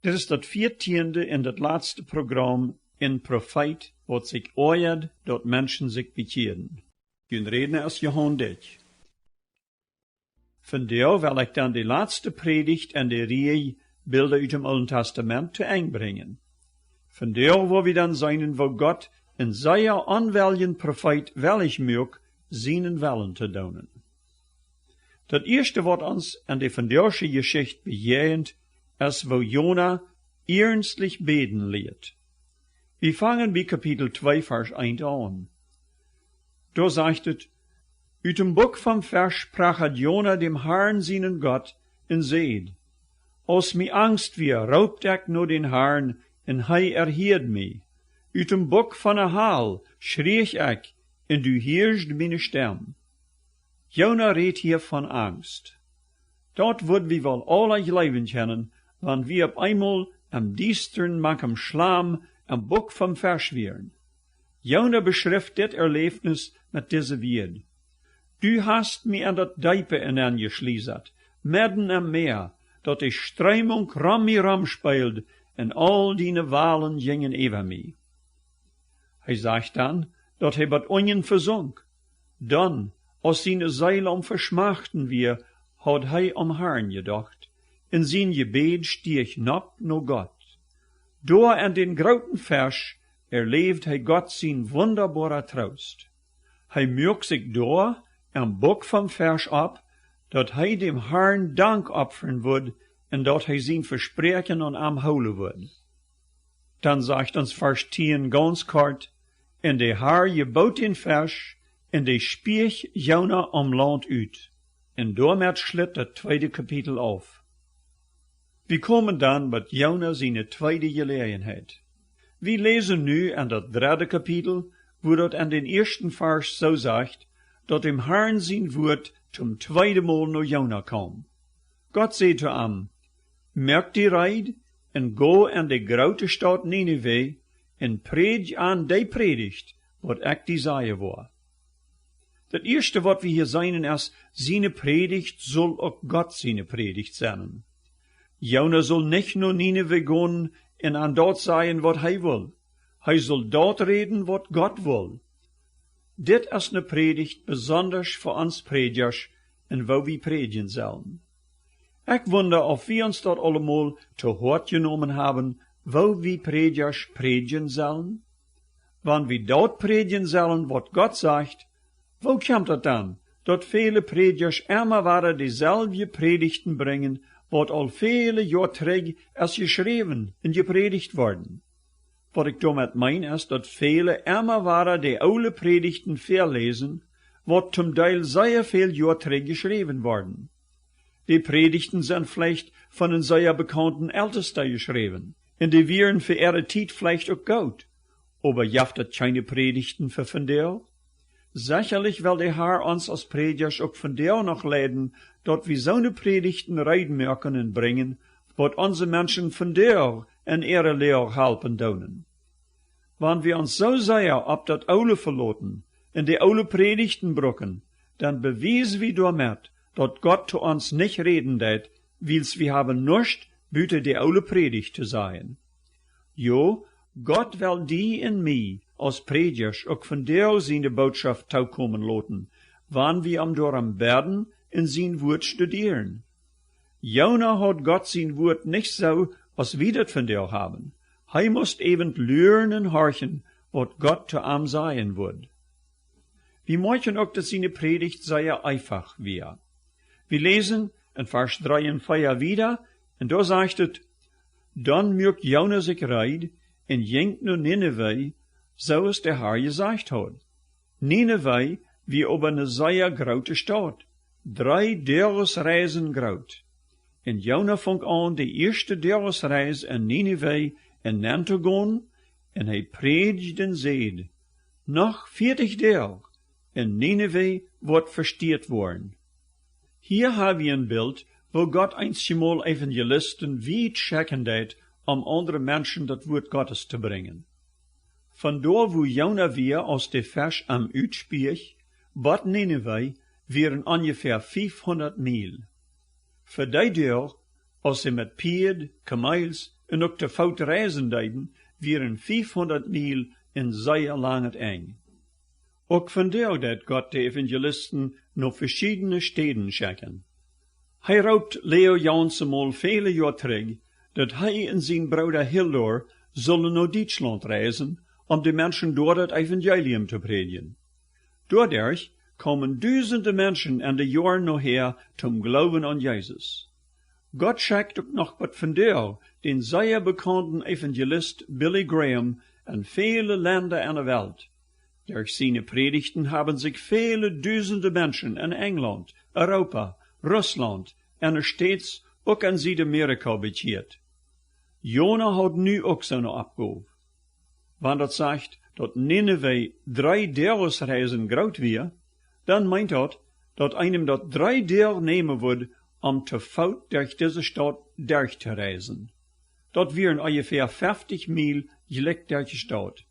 Dit is dat 14e in het laatste programma Een Profeet, wat zich oajad, dat mensen zich bekeeren. Hun redner is Johan Dyck. Vandaar wil ik dan de laatste predigt en de rij Bilder uit dem Alten Testament te einbrengen. Vandaar wo we dan zijn wo God in zijn aanweljen profeet wellig mög zijn willen te doen. Dat eerste wat ons aan de vandaarse geschichte bejegent, is wo Jona ernstlich beten leert. Wir fangen bij Kapitel 2, Vers 1 an. Da sagt het, uit dem Buch vom Vers sprach het Jona dem Herrn seinen Gott en zeid, als mi angst weer, raubt ik no den Herrn, en hij erheert me. Uit dem Buch van een haal schreeg ik, en du heerst meine stem. Jona redt hier van angst. Dat wordt we wel alle leven kennen, want we op einmal am diestern makem Schlamm am Buch vom Vers wären. Jona beschrift dit Erlebnis mit diese Wied. Du hast mir an dat Deipe inangeschliesert, midden am Meer, dat die Strömung ram speelt, en al die Walen gingen over mij. Hij sagt dan, dat hij wat onjen verzonk. Dan, als seine Seile verschmachten wir, had hij Herrn gedacht, in zijn gebed stieg nap no Gott. Door an den groten Vers erlebt hij Gott zijn wunderbarer Trost. Hij mögt sich door am Buch vom Vers ab, dat hij dem Herrn Dank opfern wird, en dat hij zijn Versprechen an am houden wird. Dan sagt uns Vers 10 ganz kort, en de Herr gebot den Vers, en de spiech Jona am Land uit. En daarmee schlitt het tweede Kapitel auf. We komen dan met Jona zijn tweede gelegenheid. We lezen nu aan dat derde Kapitel, wo dat aan den eersten Vers zo zegt, dat dem Herrn zijn woord zum tweede Mal naar Jona kwam. Gott zei zu ihm, merk die Reid, en go aan de grote stad Nineveh, en predig aan die predigt, wat ik die zeggen wou. Dat eerste wat we hier zijn is, zijn predigt zal ook God zijn predigt zijn. Jona zal nicht nur Nineveh gaan en aan dort zeggen wat hij wil. Hij zal dort reden wat God wil. Dit is een predigt besonders voor ons predigers en wo we predigen zullen. Ik wonder of we ons dat allemaal te hoort genomen hebben, wo we predigers predigen zullen. Wanneer we dort predigen zullen wat God zegt, wo komt het dan, dat vele predigers immer waren dezelfde predigten brengen, wat al vele jaar terug is geschreven en gepredigt worden. Wat ik daarmee meen is dat vele immer waren de oude predigten verlezen, wat zum Teil sehr veel jaar terug geschreven worden. Die predigten zijn vielleicht van een sehr bekannten Ältester geschreven, en die wären für ihre Zeit vielleicht auch gut. Aber jaft het keine predigten für vandaag? Sicherlich will der Herr uns als Predigers auch von der noch leiden, dort wir so eine Predigten reden merken und bringen, wat onze Menschen von der in ihre Lehre helpen doen. Wanneer wir uns so sehr ab dat Oude verloten, in die Oude Predigten brucken, dann bewiesen wir damit, dat Gott zu uns nicht reden deed, wils wir haben nicht büte die Oude Predigt zu sein. Jo, Gott will die in mij, als Predigers, ook van der seine Botschaft taukommen laten, wanneer wir am door am Berden in sein Wort studieren. Jona hat Gott sein Wort nicht so, als wir das von der haben. Hij moest eben lernen horchen, wat Gott zu ihm sagen wird. Wir möchten auch, dass seine Predigt sehr einfach wäre. Wir lesen in Vers 3 und 4 wieder, und da sagt es, dann mögt Jona sich reid, en jenkt nu Nineveh, zoals der Herr gesagt hat. Nineveh wie op een sehr grote stad, 3 Jahresreisen groot. En Jona vong aan de eerste Jahresreis in Nineveh en nan te gaan, en hij predigde en zeid, nog 40 dagen, en Nineveh wordt verstierd worden. Hier hebben we een beeld, wo Gott einstmal Evangelisten weit schicken deed, om andere Menschen das Wort Gottes zu bringen. Von dort, wo Jona wir aus der Vers am Uitspiech, Bad Nineveh, wären ungefähr 500 Mil. Für die Deur, als sie mit Pied, Kamels en ook de fout reizendijden waren 500 mijl in zeer lange eng. Ook vandaar dat God de evangelisten naar verschillende steden schicken. Hij raubt Leo Jansemol vele jaar terug, dat hij en zijn broeder Hildur zullen naar Duitsland reizen, om de mensen door het evangelium te predigen. Doordat komen duizenden mensen aan de jaren nachher zum Glauben an Jesus. Gott schickt ook nog wat vandaar, den zeer bekannten evangelist Billy Graham in vele landen aan de Welt. Durch seine Predigten haben sich viele duizenden Menschen in England, Europa, Russland en steeds ook in Südamerika bekeerd. Jona had nu ook zo'n opgave. Wanneer dat zegt dat Nineveh 3 Jahresreisen groot weer, dan meint dat einem dat 3 Jahre nemen wordt om te voet durch deze stad durch te reizen. Dat wären ungefähr 50 Mil gelijk durch die Stadt.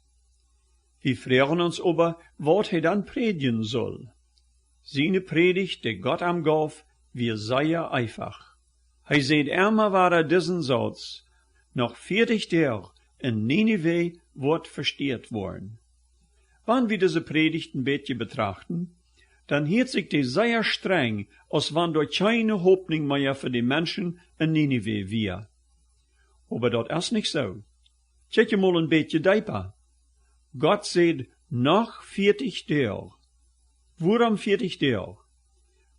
Wir fragen uns aber, wat hij dan predigen soll. Seine Predigt, die Gott am gaf, wir sehr einfach. Hij zei einmal war diesen Satz, noch 40 Jahre in Nineveh wird versteht worden. Wann wir diese Predigt ein bisschen betrachten, dann hielt sich die sehr streng, als wann dort keine Hoffnung mehr für die Menschen in Nineveh wir. Aber das ist nicht so. Check mal ein bisschen deeper. Gott sagt, noch 40 Jahre. Warum 40 Jahre?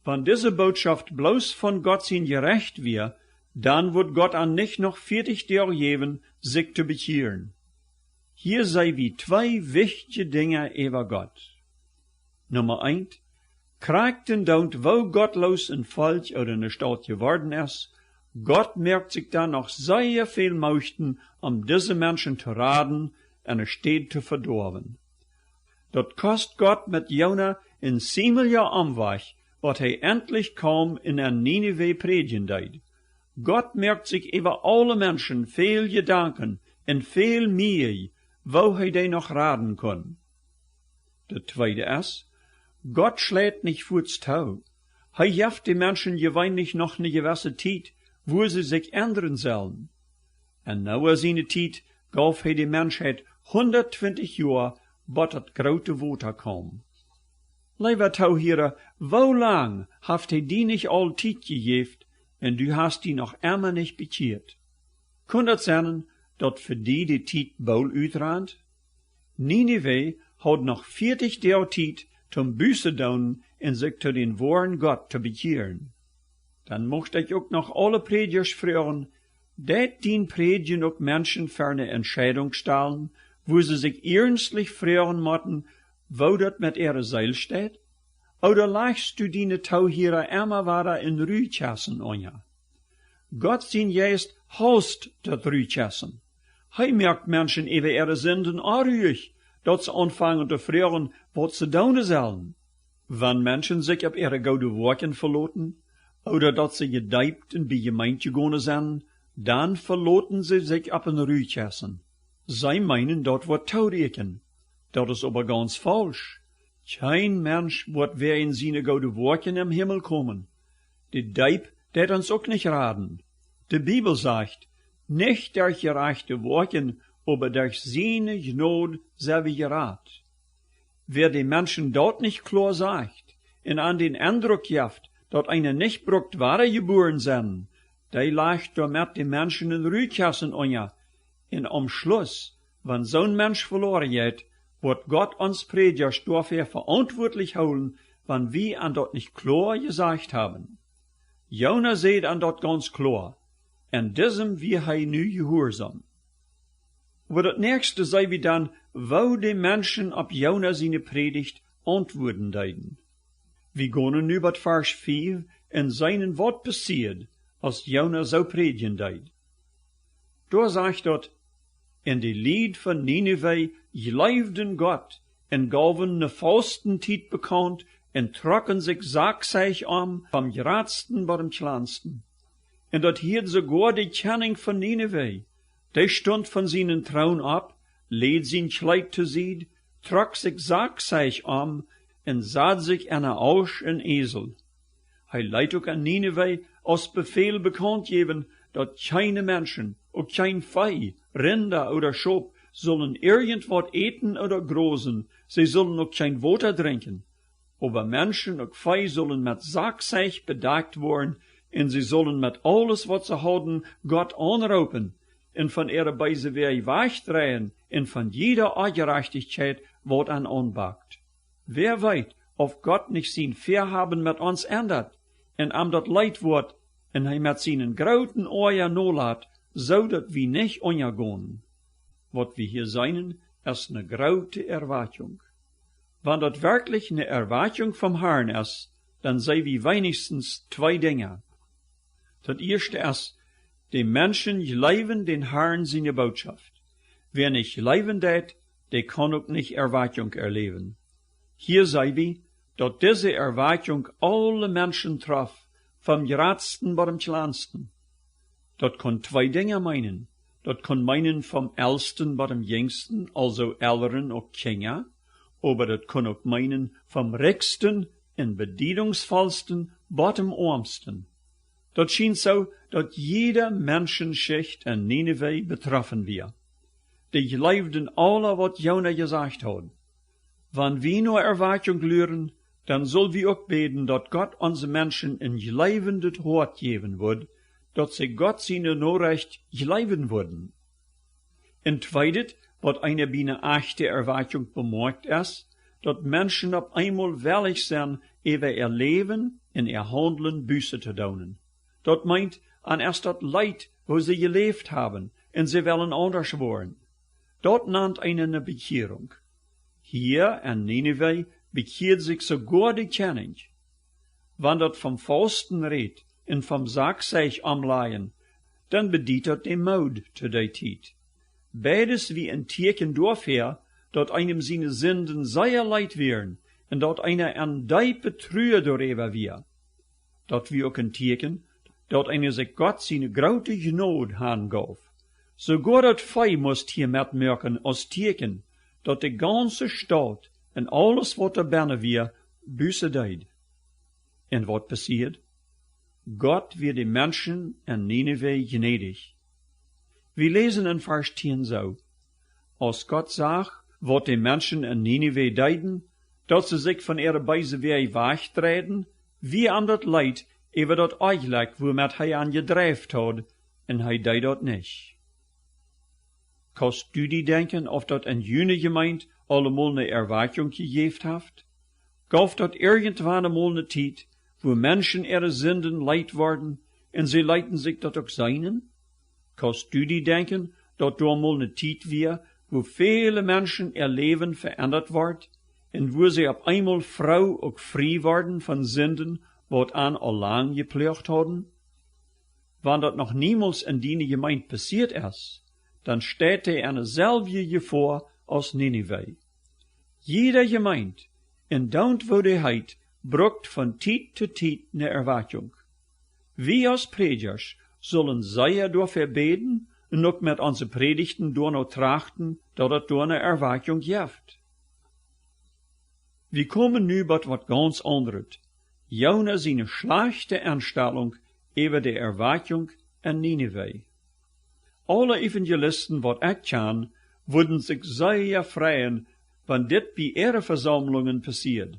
Wenn diese Botschaft bloß von Gott sein gerecht wird, dann wird Gott an nicht noch 40 Jahre geben, sich zu bekehren. Hier sei wie 2 wichtige Dinge über Gott. Nummer 1. Kriegten dort, wo gottlos ein Volk oder eine Stadt geworden ist, Gott merkt sich dann noch sehr viel möchten, diese Menschen zu raten, eine Stadt zu verdorben. Dort kost Gott mit Jona in 7 Jahr Amwach, wat hij endlich kaum in een Nineveh predigen deed. Gott merkt sich über alle Menschen viel Gedanken en viel Mühe, wo hij die noch raten kann. De tweede ist, Gott schlägt nicht vor's Tau. Hij geeft die Menschen gewöhnlich noch eine gewisse Zeit, wo sie sich ändern sollen. En nou seine Zeit gaf hij die Menschheit 120 Jahre, bot het grote Water kwam. Lieber Tauhierer, wo lang haft hij die nicht all Tijd gegeven, en du hast die noch immer nicht bekeerd? Kon dat zijn, dat für die Tijd bol uitrandt? Nineveh had noch 40 Jahre Tijd zum Büße doen en sich zu den wahren Gott zu bekehren. Dann mocht ich auch noch alle Predigers fragen, dat dien predigen auch Menschen für eine Entscheidung stellen, wo sie sich ernstlich fragen mochten, wo dat mit ihrer Seele steht? Oder lachst du die Tauhierer immer weiter in Rühchassen an? Gott sein Geist haust dat Rühchassen. Hij merkt Menschen über ihre Sünden anruhig, dat sie anfangen zu fragen, was sie tun sollen. Wenn Menschen sich auf ihre gute Worte verloten, oder dat sie gedeibt und bei Gemeinde gegangen sind, dann verloten sie sich auf ein Rühchassen. Sie meinen, dat wird taureken. Dat is aber ganz falsch. Kein Mensch wird wer in seine gute Worte im Himmel kommen. Die Deib, der uns auch nicht raten. Die Bibel sagt, nicht durch gerechte Worte, aber durch seine Gnade sei wir gerat. Wer den Menschen dort nicht klar sagt, und an den Eindruck jaft, dat eine nicht bruckt wahre geboren sind, der leicht damit die Menschen in Rühkassen an. Und am Schluss, wenn so ein Mensch verloren geht, wird Gott uns Predigers dafür verantwortlich holen, wenn wir an dort nicht klar gesagt haben. Jona seht an dort ganz klar, en diesem wir hei nu gehorsam. Aber das nächste sei wie dann, wo die Menschen ab Jona seine Predigt antworten deiden. Wir gehen nu bei Vers 4 in seinen Wort passiert, als Jona so predigen deid. Da sagt dort, in die Lied von Nineveh geleefden Gott en gaven ne Faustentiet bekannt en trokken sich saakseich am vom geratsten bei dem kleinsten. En dat hielt sogar die Kenning von Nineveh. Der stund von seinen Traun ab, lädt sein Kleid zu Sied, trok sich saakseich am en saat sich einer Ausch en Esel. Hij leidt ook an Nineveh als Befehl bekannt geben, dat keine Menschen, ook kein Vieh, Rinder oder Schop, sollen irgendwas eten oder großen, sie sollen ook kein Wasser trinken. Aber Menschen und Vieh sollen mit Sorgfalt bedeckt worden, und sie sollen mit alles, was sie haben, Gott anrufen, und von ihrer Beise weer wegdrehen, und von jeder Ungerechtigkeit, was an anbackt. Wer weiß, ob Gott nicht sein Vorhaben mit uns ändert, und am dat Leid wird, und er mit seinen großen Ohren nolat, so dat wir nicht untergehen. Was wir hier seien, ist eine große Erwartung. Wenn das wirklich eine Erwartung vom Herrn ist, dann sei wir wenigstens zwei Dinge. Das erste ist, die Menschen leben den Herrn seine Botschaft. Wer nicht leben det, der kann auch nicht Erwartung erleben. Hier sei wir, dass diese Erwartung alle Menschen traf, vom Geradsten bis zum Kleinsten. Das kann zwei Dinge meinen. Das kann meinen vom Ältesten bis zum Jüngsten, also Älteren und Kinder, aber das kann auch meinen vom Reichsten und bedienungsvollsten bis zum Armsten. Das schien so, dass jeder Menschenschicht in Nineveh betroffen wird. Die glaubten alle, was Jona gesagt hat. Wenn wir nur Erwartung lüren, dann soll wir auch beten, dass Gott unsere Menschen ein gleibendes Hort geben wird, dass sie Gott seine Nachricht gleiben würden. Und zweites, was eine biene echte Erwartung bemerkt ist, dass Menschen auf einmal willig sind, über ihr Leben und ihr Handeln Buße zu tun. Das meint an erst das Leid, wo sie gelebt haben, und sie wollen anders werden. Das nennt eine Bekehrung. Hier in Nineveh bekehrt sich sogar die Kenning. Wenn das vom Fasten redet und vom Sorgfalt amleihen, dann bedient das den Mut zu der Zeit. Beides wie ein Tierchen dafür, dass einem seine Sünden sehr leid werden und dass einer an diepe Trühe darüber wird. Das wie auch ein Tierchen, dass einer sich Gott seine große Gnade hangaf. Sogar das Vieh muss hier mitmerken als Tierchen, dass die ganze Stadt und alles, was da binnen wir, Buße deed. Und was passiert? Gott wird die Menschen in Nineveh gnädig. Wir lesen in Vers 10 so, als Gott sagt, was die Menschen in Nineveh deiden, dass sie sich von ihrer Beise weer wegtreten, wie an das Leid, über das eigentlich, womit er an gedreift hat, und er deed dat nicht. Kannst du die denken, of dat in jene Gemeinde allemal eine Erwartung gegeben haft? Gaf dat irgendwann einmal eine Zeit, wo Menschen ihre Sünden leid worden, und sie leiten sich dat auch seinen? Kannst du die denken, dat da mal eine Zeit wir, wo viele Menschen ihr Leben verändert ward, und wo sie auf einmal Frau auch frei worden von Sünden, wat an allang gepflegt hadden? Wann dat noch niemals in die Gemeinde passiert ist, dann steht er eine selbe vor als Nineveh. Jeder Gemeinde, in dort wo die heit, brucht von Zeit zu Zeit eine Erwartung. Wir als Predigers sollen sehr dafür beten und auch mit unseren Predigten noch trachten, dass es da eine Erwartung gibt. Wir kommen nu bei wat ganz anderes. Jona seine schlechte Einstellung über die Erwartung in Nineveh. Alle Evangelisten, wat ich kann, würden sich sehr freuen, wenn dit bei ihren Versammlungen passiert.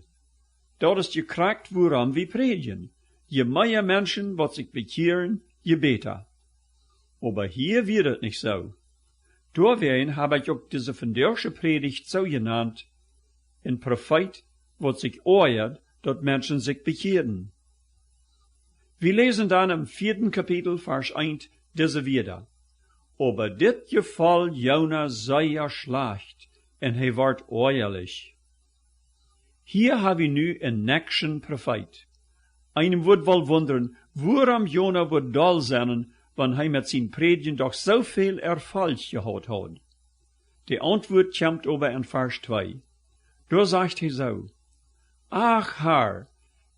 Dort ist gekriegt, woran wir predigen. Je mehr Menschen, wat sich bekehren, je besser. Aber hier wird es nicht so. Deswegen habe ich auch diese vandaagse Predigt so genannt, Een Profeet, wat sich oajad, dat Menschen sich bekehren. Wir lesen dann im 4. Kapitel, Vers 1, diese wieder. Aber dit geval Jona sehr schlecht, en hij ward oorlijk. Hier haben wir nu een nächsten Prophet. Einem wird wohl wundern, woran Jona wird doll sein, wenn er mit seinen Predigen doch so viel Erfolg gehabt hat. Die Antwort kommt aber in Vers 2. Da sagt er so, Ach Herr,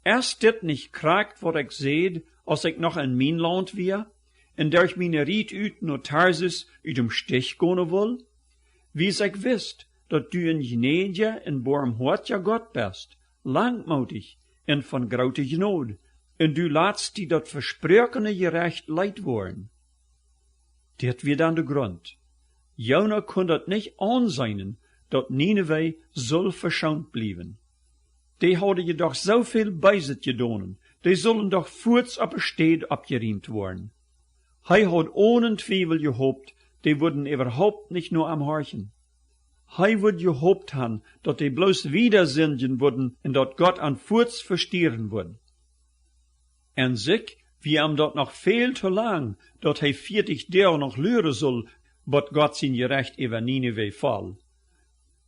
ist dit nicht kragt, wat ich seht, als ich noch in mein Land wir, en der ich meine Ried uit no Tarsis uit dem Stich gehen will? Wie ich wisst, dat du ein gnädiger en barmhartiger Gott bist, langmutig en von grote Gnade, en du laatst die dat versprochene gerecht leid worden. Dit wie dann de Grund. Jona kon dat nicht aanzijnen, dat Nineveh soll verschont blijven. Die hadden je doch zoveel bijzit gedaan, die zullen doch voorts op een stede opgeriemd worden. Hij had ohne Twijfel gehoopt, die würden überhaupt nicht nur am Horchen. Hij would gehoopt han, dat die bloß wieder sündigen würden en dat Gott an voorts verstieren würd. En sich, wie am dat noch veel te lang, dat hij 40 Jahre noch leuren soll, wat Gott zijn gerecht über Nineveh fall.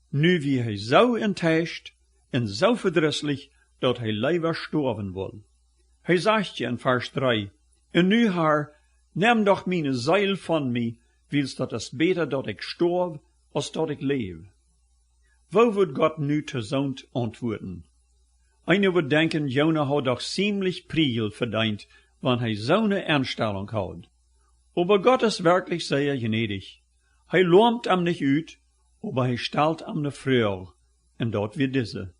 Nu wie hij zo enttäuscht en zo verdrisslich, dat hij lieber sterven wil. Hij zegt je in vers 3, en nu haar, neem doch meine Seil von mij, wils dat is beter dat ik sterf, als dat ik leef. Wo wird Gott nu te zoont antwoorden? Einer wird denken, Jona had doch ziemlich Priel verdient, wann hij zo'n Einstellung hat. Aber Gott ist wirklich sehr gnädig. Hij loomt am nicht uit, aber hij stelt am ne Freude, en dat wie diese.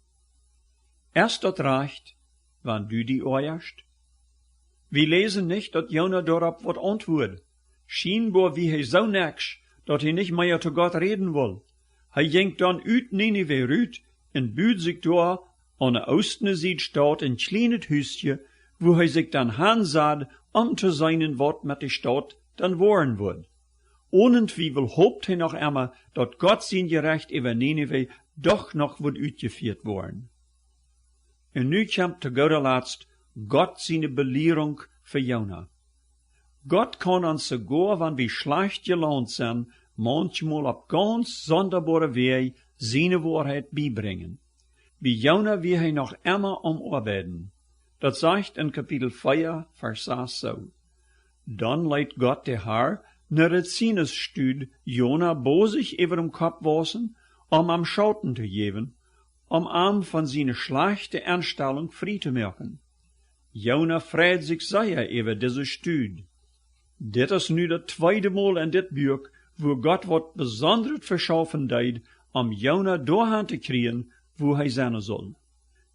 Erst dat reicht, wann du die oajast. Wir lesen nicht, dat Jona dorop wat antwoord. Scheinbar wie hij so nix, dat hij nicht mehr zu Gott reden will. Hij ging dann uit Nineveh rüt en buurt sich daar an de oostene Seite staat een kleines Hüsje, wo hij sich dann hansaad, te seinen wat met de Stadt dann worden wird. Ohne Twijfel hoopt hij noch einmal, dat Gott sein Gerecht über Nineveh doch noch wird uitgeführt worden. En nu kommt te guter Letzt Gott seine Belehrung für Jona. Gott kann uns sogar, wenn wir schlecht gelaunt sind, manchmal auf ganz sonderbare Wege seine Wahrheit beibringen. Wie Jona wie hij noch immer arbeiten. Dat sagt in Kapitel 4, Vers 6 so. Dann leidt Gott der Herr naar het Sinnesstuud Jona bozig über dem Kopf wassen, am Schauten te geven, am von seine schlechte Einstellung frei te machen. Jona freut sich sehr über diese Stuud. Dit is nu das tweede Mal in dit Buch, wo Gott wat besonders verschaffen deed, Jona doorheen te kriegen, wo hij zijn soll.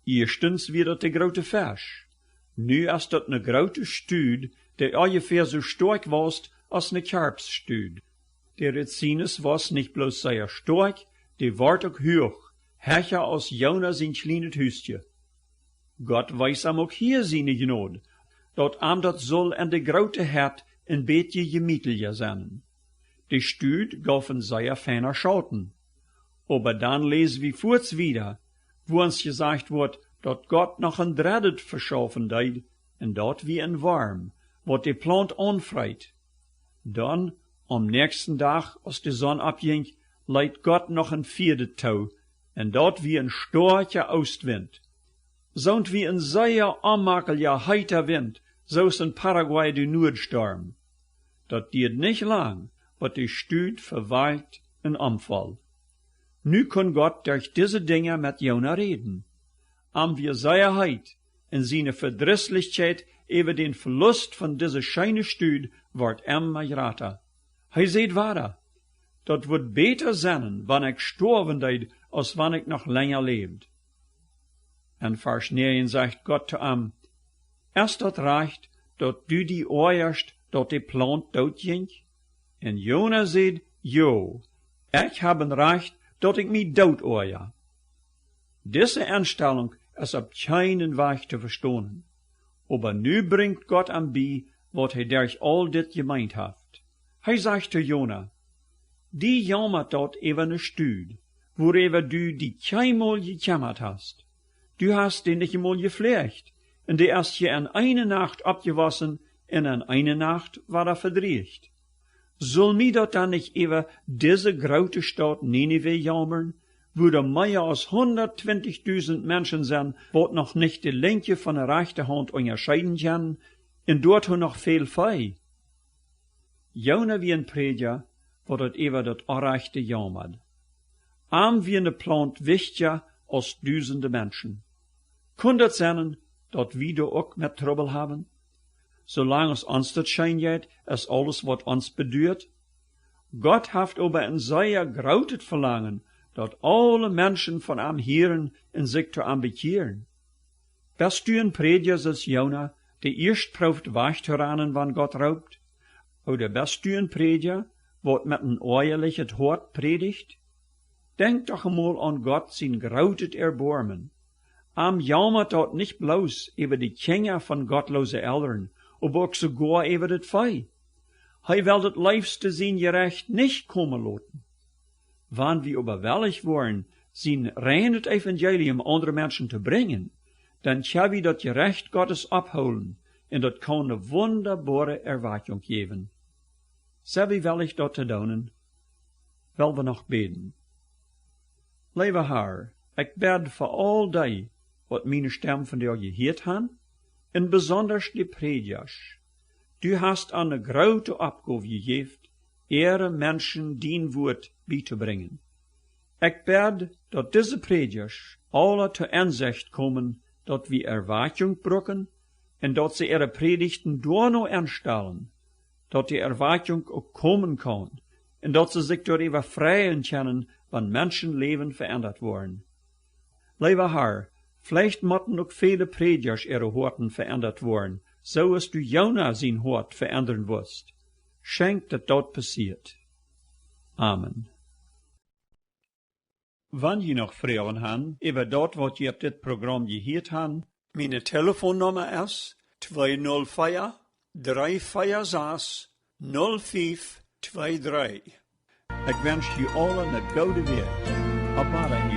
Eerstens weer dat de grote Vers. Nu is dat ne grote Stuud, der ungefähr so stark was als ne Kerpsstuud. Der Rezines was nicht bloß sehr stark, der ward auch hoch, hercher als Jona sein kleines Hüstje. Gott weiß auch hier seine Gnade, dat dat soll an de grote Herd een beetje gemütlicher sein. Die Stuud gaven sehr feiner Schauten. Aber dann lesen wir kurz wieder, wo uns gesagt wird, dat Gott noch ein Dreddet verschaffen deed, en dat wie ein Warm, wat die Plant anfreit. Dann, am nächsten Tag, als die Sonne abging, leidt Gott noch ein vierde Tau, en dat wie ein starker Ostwind. Zo'n wie ein sehr anmakeliger heiter Wind, zoals in Paraguay de Noordstorm. Dat duurt nicht lang, wat die Stuud verweilt en omval. Nu kon Gott durch diese Dinge mit Jona reden. Wir Seierheit en seine Verdrisslichkeit über den Verlust von dieser scheine Stuud wordt immer grater. Hij seht weiter, dat wird beter sein, wann ich sterben deed, als wann ich noch länger lebt. En Vers 9 sagt Gott zu ihm, erst dat reicht, dat du die oorst, dat die Plant doodging? En Jona seht, jo, ich habe recht, dat ik mij dood oorja. Diese Einstellung ist auf keinen Weg zu verstehen. Aber nu bringt Gott am bei, wat hij durch all dit gemeint hat. Hij sagt zu Jona, die jammert dort über ne Stuud, worüber du die keinmal gejammert hast. Du hast den nicht einmal gepflegt, und die erst je in eine Nacht abgewassen, und in eine Nacht war verdriecht. Soll mir dort dann nicht über diese große Stadt Nineveh jammern, wo da mehr als 120.000 Menschen sind, wat noch nicht die linke von der rechten Hand unterscheiden können, und dort noch viel Fei. Jona wie ein Prediger, wo dort über das Unrechte jammert. Wie eine Plant wichtiger als tausende Menschen. Kann das sein, dat wir da auch mit Trouble haben? Solange es uns das scheint, ist alles, was uns bedeutet. Gott hat aber ein sehr großes Verlangen, dat alle Menschen von ihm hören und sich zu ihm bekehren. Bist du ein Prediger, als Jona, der erst prüft, weich zu rennen, wann Gott raubt? Oder bist du een prediger, wat met een oorlijk Hort predigt? Denk doch einmal an Gott sein grautet Erbarmen. Jammert dort nicht bloß über die Kinder von gottlose Eltern, aber auch sogar über das Vieh. Hij will das liefste sein Gerecht nicht kommen lassen. Wann wir überwältigt worden, sein reines Evangelium andere Menschen zu bringen, dann kann wir das Gerecht Gottes abholen und das kann eine wunderbare Erwartung geben. So wie will ich dort zu tun? Will wir noch beten? Lieve Herr, ich bid für all die, wat meine Stem von dir gehört han, und besonders die Predigers. Du hast eine große Abgabe gegeben, ihre Menschen dien Wort beizubringen. Ich bid, dass diese Predigers alle zur Einsicht kommen, dass wir Erwartung brücken, und dass sie ihre Predigten nur noch anstellen, dass die Erwartung auch kommen kann, und dass sie sich darüber freuen können, wenn Menschenleben verändert worden. Lieber Herr, vielleicht mochten auch viele Predigers ihre Horten verändert worden, so als du Jona sein Hort verändern wirst. Schenk, dass dort passiert. Amen. Wenn ihr noch Fragen habt, über dort, was ihr auf das Programm gehört habt, meine Telefonnummer ist 204 346 0523. Ich wünsche dir allen eine gute Weg. Op